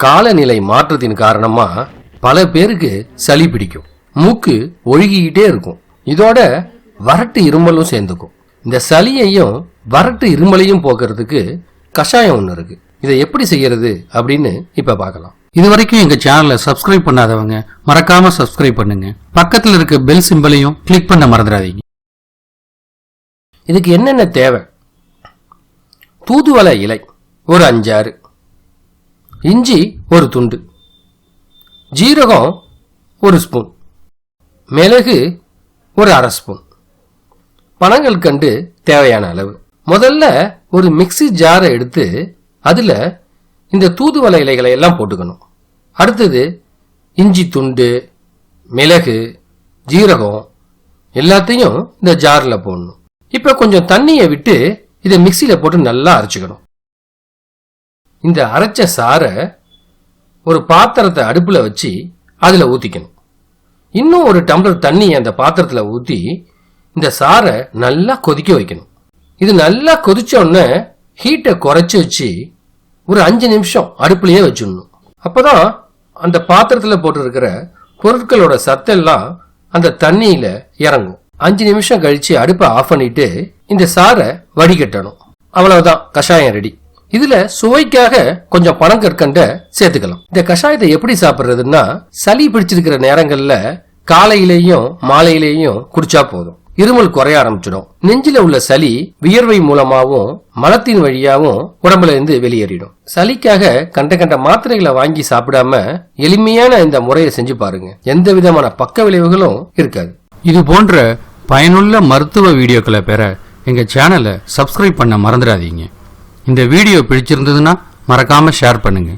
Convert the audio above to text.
காலநிலை மாற்றத்தின் காரணமா பல பேருக்கு சளி பிடிக்கும், மூக்கு ஒழுகிக்கிட்டே இருக்கும், இதோட வறட்டு இருமலும் சேர்ந்துக்கும். இந்த சளியையும் வறட்டு இருமலையும் போக்குறதுக்கு கஷாயம் ஒன்று இருக்கு. இதை எப்படி செய்யறது அப்படின்னு இப்ப பார்க்கலாம். இது வரைக்கும் எங்க சேனலை சப்ஸ்கிரைப் பண்ணாதவங்க மறக்காம சப்ஸ்கிரைப் பண்ணுங்க. பக்கத்தில் இருக்க பெல் சிம்பலையும் கிளிக் பண்ண மறந்துடாதீங்க. இதுக்கு என்னென்ன தேவை? தூதுவளை இலை ஒரு 5-6, இஞ்சி ஒரு துண்டு, ஜீரகம் ஒரு ஸ்பூன், மிளகு ஒரு 1/2 ஸ்பூன், பனங்கல்கண்டு தேவையான அளவு. முதல்ல ஒரு மிக்ஸி ஜாரை எடுத்து அதுல இந்த தூதுவளை இலைகளை எல்லாம் போட்டுக்கணும். அடுத்தது இஞ்சி துண்டு, மிளகு, ஜீரகம் எல்லாத்தையும் இந்த ஜாரில் போடணும். இப்ப கொஞ்சம் தண்ணியை விட்டு இதை மிக்சியில போட்டு நல்லா அரைச்சுக்கணும். இந்த அரைச்ச சாரை ஒரு பாத்திரத்தை அடுப்புல வச்சு அதுல ஊத்திக்கணும். இன்னும் ஒரு டம்ளர் தண்ணி அந்த பாத்திரத்துல ஊத்தி இந்த சாரை நல்லா கொதிக்க வைக்கணும். இது நல்லா கொதிச்ச உடனே ஹீட்டை குறைச்சி வச்சு ஒரு 5 நிமிஷம் அடுப்புலயே வச்சிடணும். அப்பதான் அந்த பாத்திரத்துல போட்டு இருக்கிற பொருட்களோட சத்தெல்லாம் அந்த தண்ணியில இறங்கும். 5 நிமிஷம் கழிச்சு அடுப்பை ஆஃப் பண்ணிட்டு இந்த சாரை வடிகட்டணும். அவ்வளவுதான், கஷாயம் ரெடி. இதுல சுவைக்காக கொஞ்சம் பனங்கற்கண்டை சேர்த்துக்கலாம். இந்த கஷாயத்தை எப்படி சாப்பிடுறதுன்னா, சளி பிடிச்சிருக்கிற நேரங்கள்ல காலையிலேயும் மாலையிலேயும் குடிச்சா போதும், இருமல் குறைய ஆரம்பிச்சிடும். நெஞ்சில உள்ள சளி வியர்வை மூலமாவும் மலத்தின் வழியாவும் உடம்புல இருந்து வெளியேறிடும். சளிக்காக கண்ட மாத்திரைகளை வாங்கி சாப்பிடாம எளிமையான இந்த முறையை செஞ்சு பாருங்க. எந்த விதமான பக்க விளைவுகளும் இருக்காது. இது போன்ற பயனுள்ள மருத்துவ வீடியோக்களை பெற எங்க சேனலை சப்ஸ்கிரைப் பண்ண மறந்துடாதீங்க. இந்த வீடியோ பிடிச்சிருந்ததுன்னா மறக்காம ஷேர் பண்ணுங்க.